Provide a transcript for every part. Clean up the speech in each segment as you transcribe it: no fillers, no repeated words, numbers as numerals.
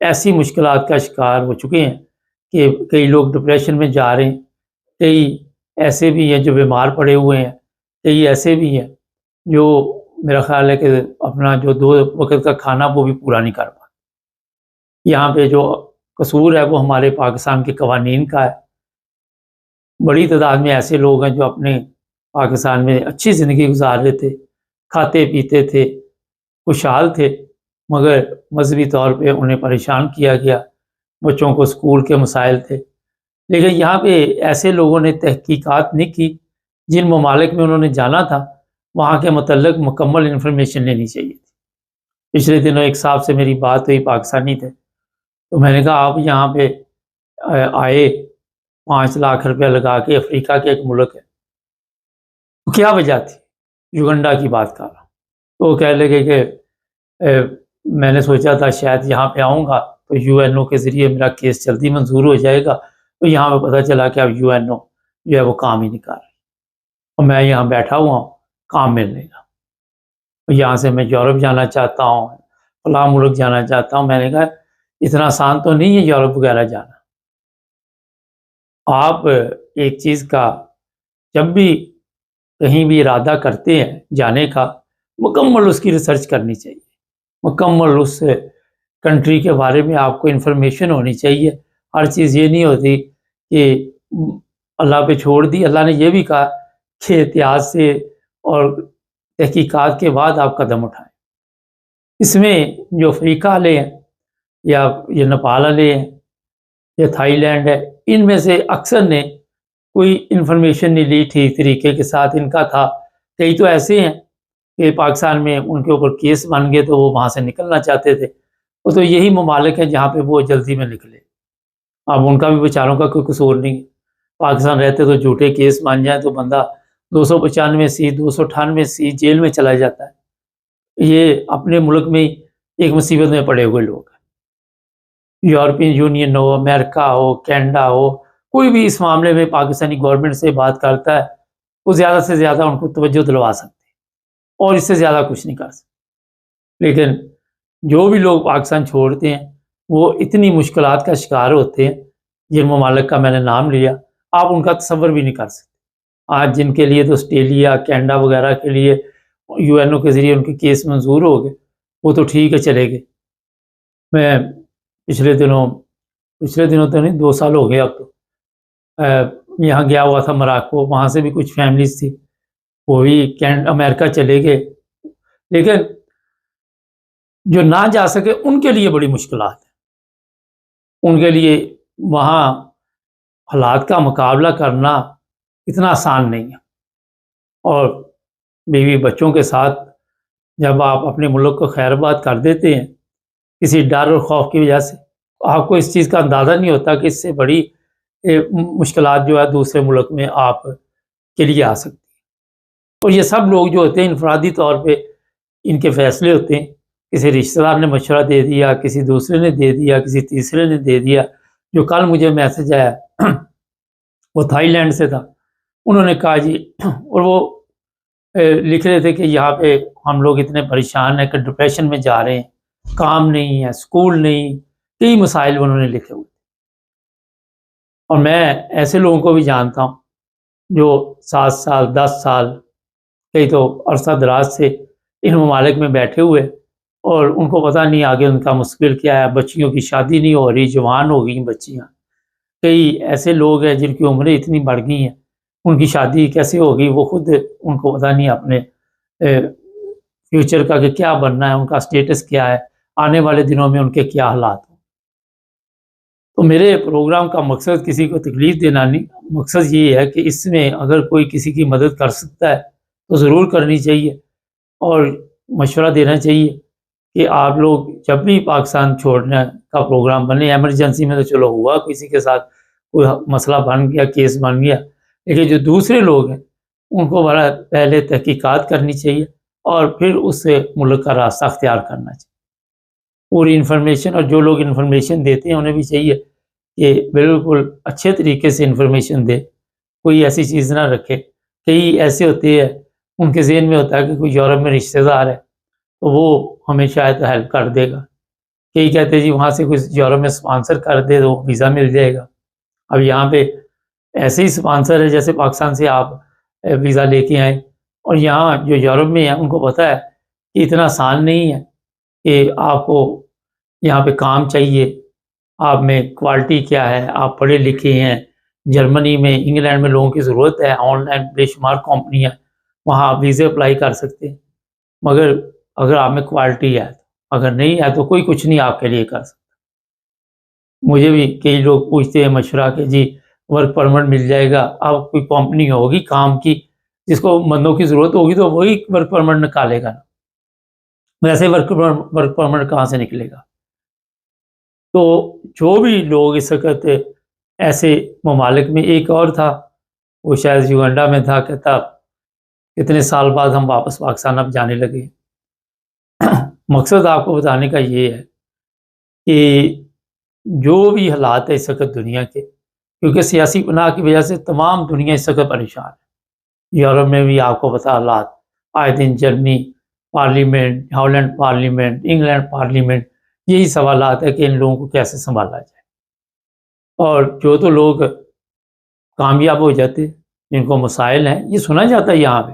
ایسی مشکلات کا شکار ہو چکے ہیں کہ کئی لوگ ڈپریشن میں جا رہے ہیں، کئی ایسے بھی ہیں جو بیمار پڑے ہوئے ہیں، کئی ایسے بھی ہیں جو میرا خیال ہے کہ اپنا جو 2 وقت کا کھانا وہ بھی پورا نہیں کر پاتے۔ یہاں پہ جو قصور ہے وہ ہمارے پاکستان کے قوانین کا ہے۔ بڑی تعداد میں ایسے لوگ ہیں جو اپنے پاکستان میں اچھی زندگی گزار رہے تھے، کھاتے پیتے تھے، خوشحال تھے، مگر مذہبی طور پہ انہیں پریشان کیا گیا، بچوں کو اسکول کے مسائل تھے۔ لیکن یہاں پہ ایسے لوگوں نے تحقیقات نہیں کی، جن ممالک میں انہوں نے جانا تھا وہاں کے متعلق مکمل انفارمیشن لینی چاہیے تھی۔ پچھلے دنوں ایک صاحب سے میری بات ہوئی، پاکستانی تھے، تو میں نے کہا آپ یہاں پہ آئے 5 لاکھ روپیہ لگا کے، افریقہ کے ایک ملک ہے، تو کیا وجہ تھی؟ یوگنڈا کی بات کر رہا ہوں۔ تو وہ کہنے لگے کہ میں نے سوچا تھا شاید یہاں پہ آؤں گا تو UN کے ذریعے میرا کیس جلدی منظور ہو جائے گا، تو یہاں پہ پتہ چلا کہ اب UN جو ہے وہ کام ہی نہیں کر رہی، اور میں یہاں بیٹھا ہوا ہوں، کام ملنے کا، یہاں سے میں یورپ جانا چاہتا ہوں، فلاں ملک جانا چاہتا ہوں۔ میں نے کہا اتنا آسان تو نہیں ہے یورپ وغیرہ جانا۔ آپ ایک چیز کا جب بھی کہیں بھی ارادہ کرتے ہیں جانے کا، مکمل اس کی ریسرچ کرنی چاہیے، مکمل اس کنٹری کے بارے میں آپ کو انفارمیشن ہونی چاہیے۔ ہر چیز یہ نہیں ہوتی کہ اللہ پہ چھوڑ دی۔ اللہ نے یہ بھی کہا کہ احتیاط سے اور تحقیقات کے بعد آپ قدم اٹھائیں۔ اس میں جو افریقہ والے ہیں یا یہ نیپال والے ہیں یا تھائی لینڈ ہے، ان میں سے اکثر نے کوئی انفارمیشن نہیں لی ٹھیک طریقے کے ساتھ۔ ان کا تھا، کئی تو ایسے ہیں کہ پاکستان میں ان کے اوپر کیس بن گئے تو وہ وہاں سے نکلنا چاہتے تھے، وہ تو یہی ممالک ہیں جہاں پہ وہ جلدی میں نکلے۔ اب ان کا بھی بیچاروں کا کوئی قصور نہیں ہے، پاکستان رہتے تو جھوٹے کیس بن جائیں تو بندہ 295 298 جیل میں چلا جاتا ہے۔ یہ اپنے ملک میں ہی ایک مصیبت میں پڑے ہوئے لوگ ہیں۔ یورپین یونین ہو، امریکہ ہو، کینیڈا ہو، کوئی بھی اس معاملے میں پاکستانی گورنمنٹ سے بات کرتا ہے، وہ زیادہ سے زیادہ ان کو توجہ دلوا سکتے ہیں اور اس سے زیادہ کچھ نہیں کر سکتے۔ لیکن جو بھی لوگ پاکستان چھوڑتے ہیں وہ اتنی مشکلات کا شکار ہوتے ہیں، جن ممالک کا میں نے نام لیا آپ ان کا تصور بھی نہیں کر سکتے۔ آج جن کے لیے تو آسٹریلیا، کینیڈا وغیرہ کے لیے UN کے ذریعے ان کے کیس منظور ہو گئے، وہ تو ٹھیک ہے چلے گئے۔ میں پچھلے دنوں تو نہیں 2 سال ہو گئے اب تو، یہاں گیا ہوا تھا مراکو، وہاں سے بھی کچھ فیملیز تھی، وہ بھی امریکہ چلے گئے۔ لیکن جو نہ جا سکے ان کے لیے بڑی مشکلات ہیں، ان کے لیے وہاں حالات کا مقابلہ کرنا اتنا آسان نہیں ہے۔ اور بیوی بچوں کے ساتھ جب آپ اپنے ملک کو خیر آباد کر دیتے ہیں کسی ڈر اور خوف کی وجہ سے، آپ کو اس چیز کا اندازہ نہیں ہوتا کہ اس سے بڑی مشکلات جو ہے دوسرے ملک میں آپ کے لیے آ سکتی ہیں۔ اور یہ سب لوگ جو ہوتے ہیں انفرادی طور پہ ان کے فیصلے ہوتے ہیں، کسی رشتہ دار نے مشورہ دے دیا، کسی دوسرے نے دے دیا، کسی تیسرے نے دے دیا۔ جو کل مجھے میسج آیا وہ تھائی لینڈ سے تھا، انہوں نے کہا جی، اور وہ لکھ رہے تھے کہ یہاں پہ ہم لوگ اتنے پریشان ہیں کہ ڈپریشن میں جا رہے ہیں، کام نہیں ہے، اسکول نہیں، کئی مسائل انہوں نے لکھے ہوئے۔ اور میں ایسے لوگوں کو بھی جانتا ہوں جو 7 سال 10 سال کئی تو عرصہ دراز سے ان ممالک میں بیٹھے ہوئے اور ان کو پتہ نہیں آگے ان کا مستقبل کیا ہے۔ بچیوں کی شادی نہیں ہو رہی، جوان ہو گئی بچیاں۔ کئی ایسے لوگ ہیں جن کی عمریں اتنی بڑھ گئی ہیں، ان کی شادی کیسے ہوگی وہ خود ان کو پتہ نہیں اپنے فیوچر کا کہ کیا بننا ہے، ان کا سٹیٹس کیا ہے، آنے والے دنوں میں ان کے کیا حالات ہوں۔ تو میرے پروگرام کا مقصد کسی کو تکلیف دینا نہیں، مقصد یہ ہے کہ اس میں اگر کوئی کسی کی مدد کر سکتا ہے تو ضرور کرنی چاہیے، اور مشورہ دینا چاہیے کہ آپ لوگ جب بھی پاکستان چھوڑنے کا پروگرام بنے، ایمرجنسی میں تو چلو ہوا کسی کے ساتھ کوئی مسئلہ بن گیا، کیس بن گیا، لیکن جو دوسرے لوگ ہیں ان کو بڑا پہلے تحقیقات کرنی چاہیے اور پھر اس سے ملک کا راستہ اختیار کرنا چاہیے۔ پوری انفارمیشن، اور جو لوگ انفارمیشن دیتے ہیں انہیں بھی چاہیے کہ بالکل اچھے طریقے سے انفارمیشن دے، کوئی ایسی چیز نہ رکھے۔ کئی ایسے ہوتے ہیں ان کے ذہن میں ہوتا ہے کہ کوئی یورپ میں رشتہ دار ہے تو وہ ہمیں شاید ہیلپ کر دے گا، کئی کہتے ہیں جی وہاں سے کچھ یورپ میں اسپانسر کر دے تو ویزا مل جائے گا. اب یہاں پہ ایسے ہی اسپانسر ہے جیسے پاکستان سے آپ ویزا لے کے آئیں، اور یہاں جو یورپ میں ہیں ان کو پتہ ہے کہ اتنا آسان نہیں ہے کہ آپ کو یہاں پہ کام چاہیے، آپ میں کوالٹی کیا ہے، آپ پڑھے لکھے ہیں. جرمنی میں، انگلینڈ میں لوگوں کی ضرورت ہے، آن لائن بے شمار کمپنیاں، وہاں آپ ویزے اپلائی کر سکتے ہیں. مگر اگر آپ میں کوالٹی ہے، اگر نہیں ہے تو کوئی کچھ نہیں آپ کے لیے کر سکتا. مجھے بھی کئی لوگ پوچھتے ہیں مشورہ کہ جی ورک پرمٹ مل جائے گا. اب کوئی کمپنی ہوگی کام کی جس کو بندوں کی ضرورت ہوگی تو وہی ورک پرمٹ نکالے گا، ویسے ورک پرمٹ کہاں سے نکلے گا؟ تو جو بھی لوگ اس وقت ایسے ممالک میں، ایک اور تھا وہ شاید یوگنڈا میں تھا، کہتا اتنے سال بعد ہم واپس پاکستان اب جانے لگے. مقصد آپ کو بتانے کا یہ ہے کہ جو بھی حالات ہے اس وقت دنیا کے، کیونکہ سیاسی پناہ کی وجہ سے تمام دنیا اس وقت پریشان ہے. یورپ میں بھی آپ کو پتہ حالات، آئے دن Germany parliament, Holland parliament, England parliament, یہی سوالات ہے کہ ان لوگوں کو کیسے سنبھالا جائے. اور جو تو لوگ کامیاب ہو جاتے، جن کو مسائل ہیں، یہ سنا جاتا ہے یہاں پہ.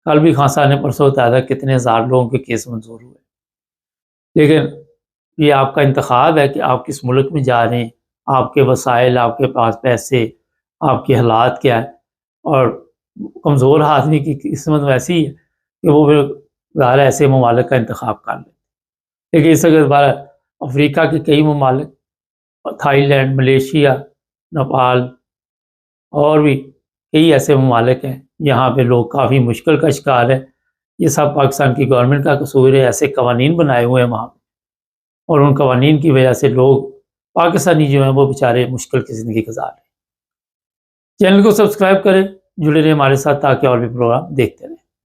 کل بھی خان صاحب نے پرسوں بتایا تھا کتنے ہزار لوگوں کے کیس منظور ہوئے. لیکن یہ آپ کا انتخاب ہے کہ آپ کس ملک میں جا رہے ہیں، آپ کے وسائل، آپ کے پاس پیسے، آپ کے حالات کیا ہے. اور کمزور آدمی کی قسمت ویسی ہے کہ وہ پھر ظاہر ایسے ممالک کا انتخاب کر لے. لیکن اس وقت بارہ افریقہ کے کئی ممالک، تھائی لینڈ، ملیشیا، نیپال اور بھی کئی ایسے ممالک ہیں یہاں پہ لوگ کافی مشکل کا شکار ہے. یہ سب پاکستان کی گورنمنٹ کا قصور ہے. ایسے قوانین بنائے ہوئے ہیں وہاں، اور ان قوانین کی وجہ سے لوگ پاکستانی جو ہیں وہ بیچارے مشکل کی زندگی گزار رہے ہیں. چینل کو سبسکرائب کریں، جڑے رہیں ہمارے ساتھ تاکہ اور بھی پروگرام دیکھتے رہیں.